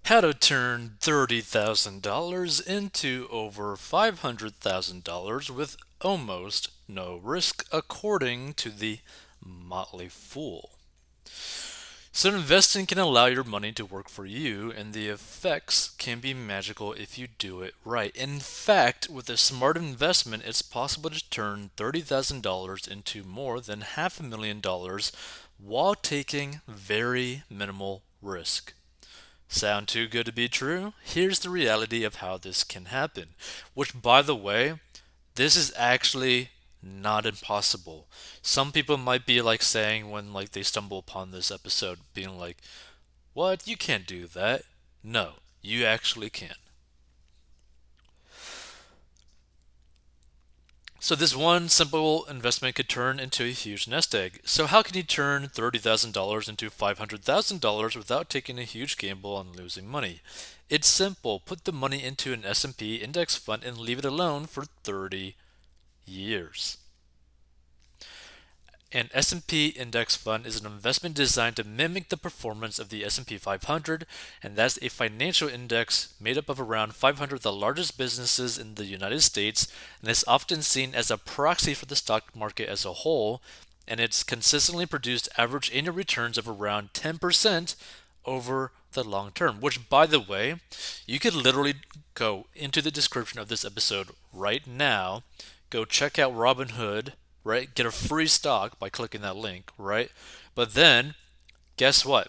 How to turn $30,000 into over $500,000 with almost no risk, according to the Motley Fool. So, investing can allow your money to work for you, and the effects can be magical if you do it right. In fact, with a smart investment, it's possible to turn $30,000 into more than $500,000 while taking very minimal risk. Sound too good to be true? Here's the reality of how this can happen. Which, by the way, this is actually not impossible. Some people might be like saying when like they stumble upon this episode, being like, "What? You can't do that." No, you actually can. So this one simple investment could turn into a huge nest egg. So how can you turn $30,000 into $500,000 without taking a huge gamble on losing money? It's simple. Put the money into an S&P index fund and leave it alone for 30 years. An S&P index fund is an investment designed to mimic the performance of the S&P 500, and that's a financial index made up of around 500 of the largest businesses in the United States, and is often seen as a proxy for the stock market as a whole, and it's consistently produced average annual returns of around 10% over the long term, which, by the way, you could literally go into the description of this episode right now, go check out Robinhood, right? Get a free stock by clicking that link, right? But then, guess what?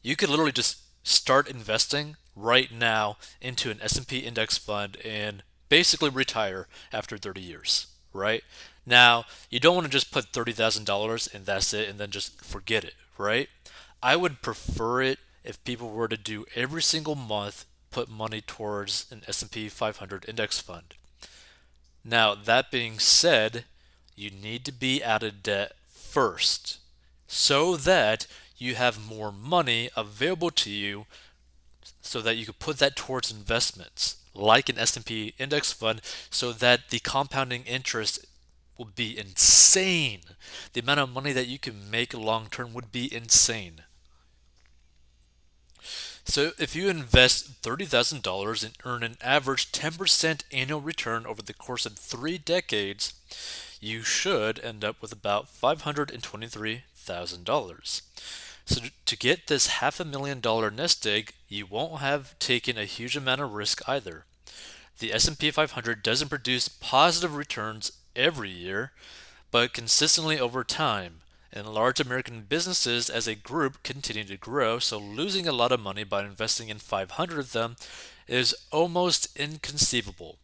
You could literally just start investing right now into an S&P index fund and basically retire after 30 years, right? Now, you don't want to just put $30,000 and that's it and then just forget it, right? I would prefer it if people were to do every single month put money towards an S&P 500 index fund. Now, that being said, you need to be out of debt first so that you have more money available to you so that you could put that towards investments like an S&P index fund so that the compounding interest will be insane. The amount of money that you can make long term would be insane. So if you invest $30,000 and earn an average 10% annual return over the course of 3 decades, you should end up with about $523,000. So to get this $500,000 nest egg, you won't have taken a huge amount of risk either. The S&P 500 doesn't produce positive returns every year, but consistently over time. And large American businesses as a group continue to grow, so losing a lot of money by investing in 500 of them is almost inconceivable.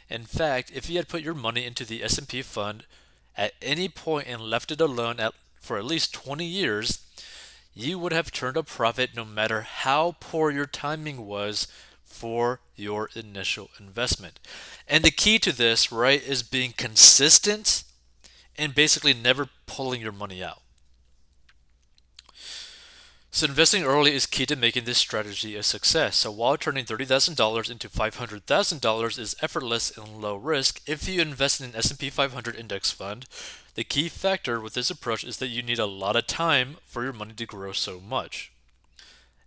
In fact, if you had put your money into the S&P fund at any point and left it alone for at least 20 years, you would have turned a profit no matter how poor your timing was for your initial investment. And the key to this, right, is being consistent and basically never pulling your money out. So investing early is key to making this strategy a success. So while turning $30,000 into $500,000 is effortless and low risk, if you invest in an S&P 500 index fund, the key factor with this approach is that you need a lot of time for your money to grow so much.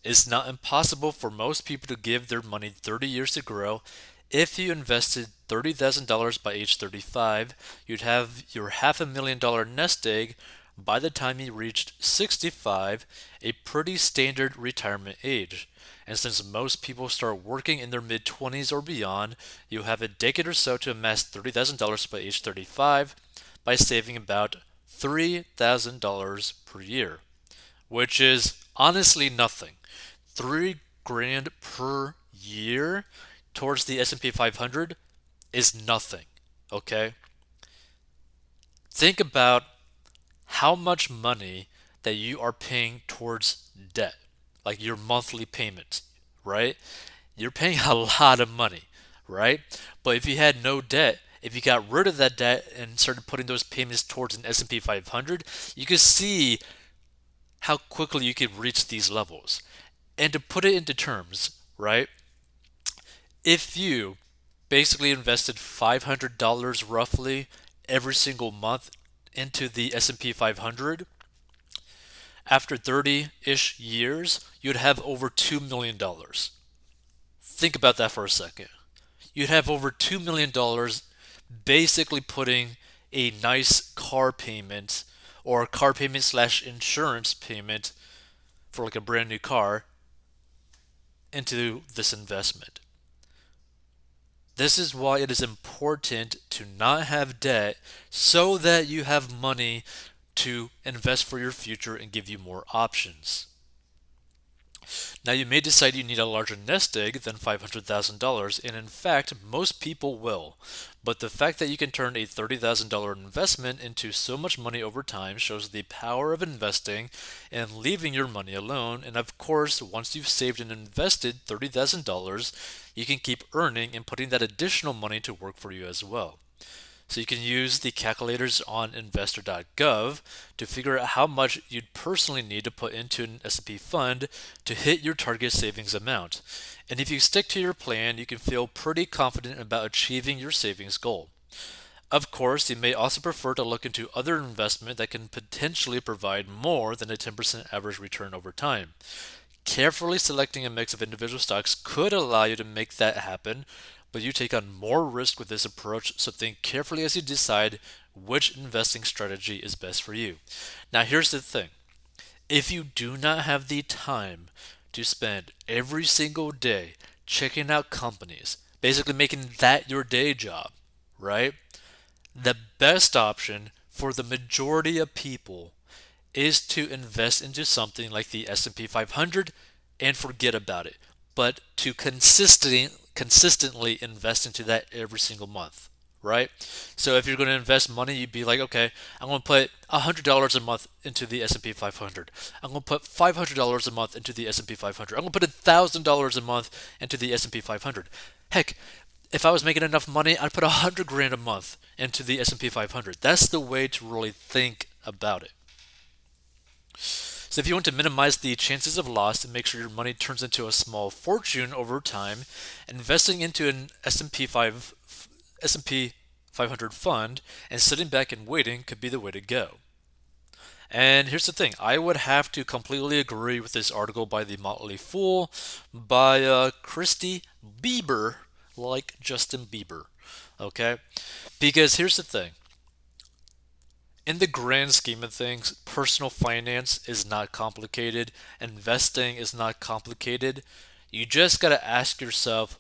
It's not impossible for most people to give their money 30 years to grow. If you invested $30,000 by age 35, you'd have your $500,000 nest egg by the time you reached 65, a pretty standard retirement age. And since most people start working in their mid 20s or beyond, you have a decade or so to amass $30,000 by age 35 by saving about $3,000 per year, which is honestly nothing. 3 grand per year towards the S&P 500 is nothing. Okay? Think about how much money that you are paying towards debt, like your monthly payments, right? You're paying a lot of money, right? But if you had no debt, if you got rid of that debt and started putting those payments towards an S&P 500, you could see how quickly you could reach these levels. And to put it into terms, right? If you basically invested $500 roughly every single month into the S&P 500, After 30-ish years, you'd have over $2 million. Think about that for a second. You'd have over $2 million basically putting a nice car payment or car payment slash insurance payment for like a brand new car into this investment. This is why it is important to not have debt so that you have money to invest for your future and give you more options. Now, you may decide you need a larger nest egg than $500,000, and in fact, most people will. But the fact that you can turn a $30,000 investment into so much money over time shows the power of investing and leaving your money alone. And of course, once you've saved and invested $30,000, you can keep earning and putting that additional money to work for you as well. So you can use the calculators on investor.gov to figure out how much you'd personally need to put into an S&P fund to hit your target savings amount. And if you stick to your plan, you can feel pretty confident about achieving your savings goal. Of course, you may also prefer to look into other investment that can potentially provide more than a 10% average return over time. Carefully selecting a mix of individual stocks could allow you to make that happen, but you take on more risk with this approach, so think carefully as you decide which investing strategy is best for you. Now, here's the thing: if you do not have the time to spend every single day checking out companies, basically making that your day job, right? The best option for the majority of people is to invest into something like the S&P 500 and forget about it, but to consistently invest into that every single month, right? So if you're going to invest money, you'd be like, okay, I'm going to put $100 a month into the S&P 500. I'm going to put $500 a month into the S&P 500. I'm going to put $1,000 a month into the S&P 500. Heck, if I was making enough money, I'd put 100 grand a month into the S&P 500. That's the way to really think about it. So if you want to minimize the chances of loss and make sure your money turns into a small fortune over time, investing into an S&P 500 fund and sitting back and waiting could be the way to go. And here's the thing: I would have to completely agree with this article by the Motley Fool by Christy Bieber, like Justin Bieber. Okay? Because here's the thing: in the grand scheme of things, personal finance is not complicated, investing is not complicated. You just got to ask yourself,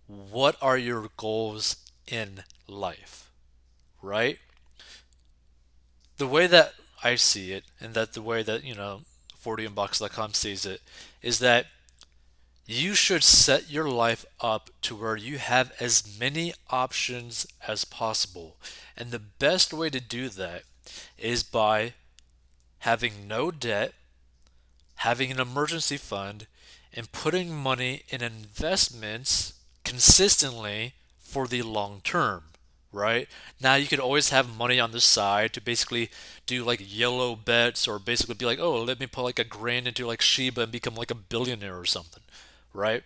what are your goals in life, right? The way that I see it, and that the way that, 40inbox.com sees it, is that you should set your life up to where you have as many options as possible. And the best way to do that is by having no debt, having an emergency fund, and putting money in investments consistently for the long term, right? Now, you could always have money on the side to basically do like yellow bets, or basically be like, oh, let me put like a grand into like Shiba and become like a billionaire or something, right?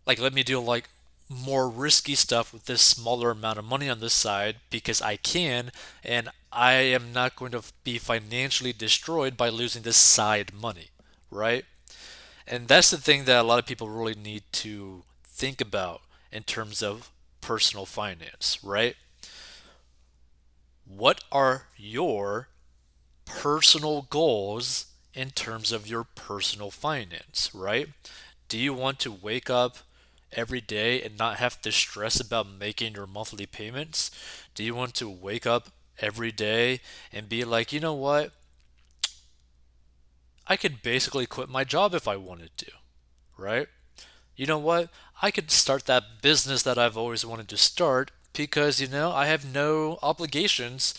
Like, let me do like more risky stuff with this smaller amount of money on this side because I can, and I am not going to be financially destroyed by losing this side money, right? And that's the thing that a lot of people really need to think about in terms of personal finance, right? What are your personal goals in terms of your personal finance, right? Do you want to wake up every day and not have to stress about making your monthly payments? Do you want to wake up every day and be like, you know what? I could basically quit my job if I wanted to, right? You know what? I could start that business that I've always wanted to start because, I have no obligations.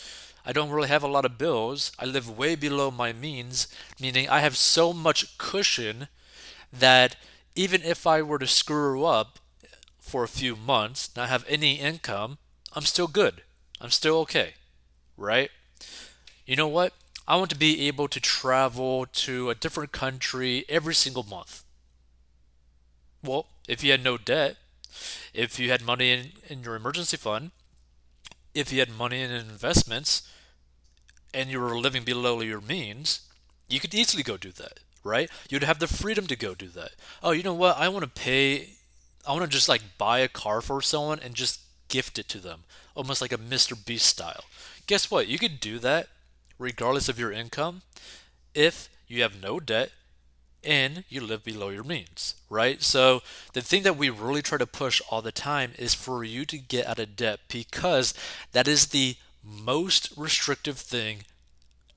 I don't really have a lot of bills. I live way below my means, meaning I have so much cushion that even if I were to screw up for a few months, not have any income, I'm still good. I'm still okay, right? You know what? I want to be able to travel to a different country every single month. Well, if you had no debt, if you had money in your emergency fund, if you had money in investments, and you were living below your means, You could easily go do that, right? You'd have the freedom to go do that. Oh, you know what? I want to just like buy a car for someone and just gift it to them, almost like a Mr. Beast style. Guess what? You could do that regardless of your income if you have no debt and you live below your means, right? So the thing that we really try to push all the time is for you to get out of debt because that is the most restrictive thing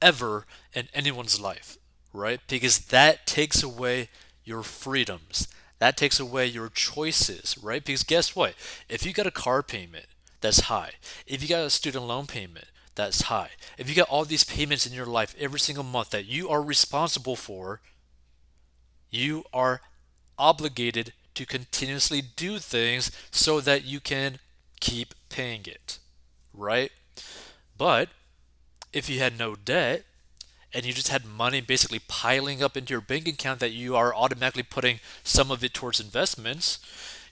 ever in anyone's life, right? Because that takes away your freedoms. That takes away your choices, right? Because guess what? If you got a car payment that's high, if you got a student loan payment that's high, if you got all these payments in your life every single month that you are responsible for, you are obligated to continuously do things so that you can keep paying it, right? But if you had no debt, and you just had money basically piling up into your bank account that you are automatically putting some of it towards investments,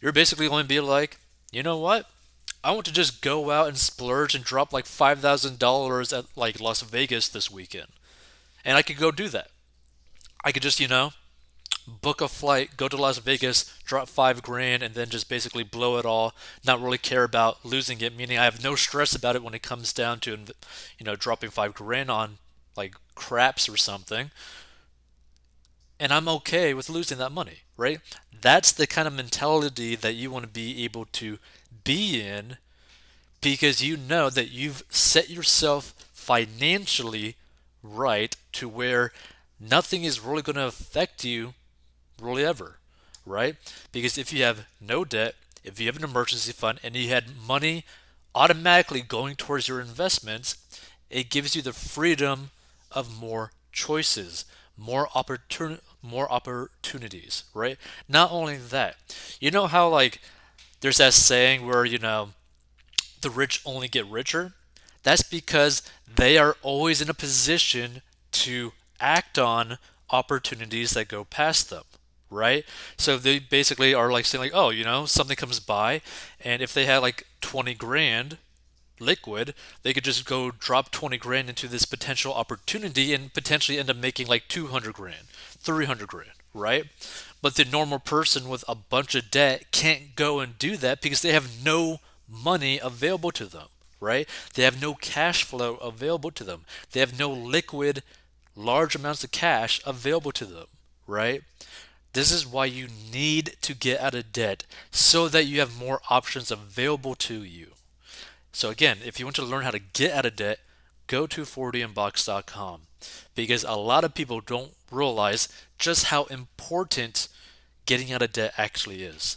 you're basically going to be like, you know what? I want to just go out and splurge and drop like $5,000 at like Las Vegas this weekend. And I could go do that. I could just, book a flight, go to Las Vegas, drop 5 grand, and then just basically blow it all, not really care about losing it, meaning I have no stress about it when it comes down to, dropping 5 grand on like craps or something, and I'm okay with losing that money, right? That's the kind of mentality that you want to be able to be in because you know that you've set yourself financially right to where nothing is really going to affect you really ever, right? Because if you have no debt, if you have an emergency fund, and you had money automatically going towards your investments, it gives you the freedom of more choices, more opportunities, right? Not only that, you know how like there's that saying where the rich only get richer? That's because they are always in a position to act on opportunities that go past them, right? So they basically are like saying like, oh, something comes by, and if they had like 20 grand liquid, they could just go drop 20 grand into this potential opportunity and potentially end up making like 200 grand, 300 grand, right? But the normal person with a bunch of debt can't go and do that because they have no money available to them, right? They have no cash flow available to them. They have no liquid, large amounts of cash available to them, right? This is why you need to get out of debt so that you have more options available to you. So again, if you want to learn how to get out of debt, go to 40inbox.com because a lot of people don't realize just how important getting out of debt actually is.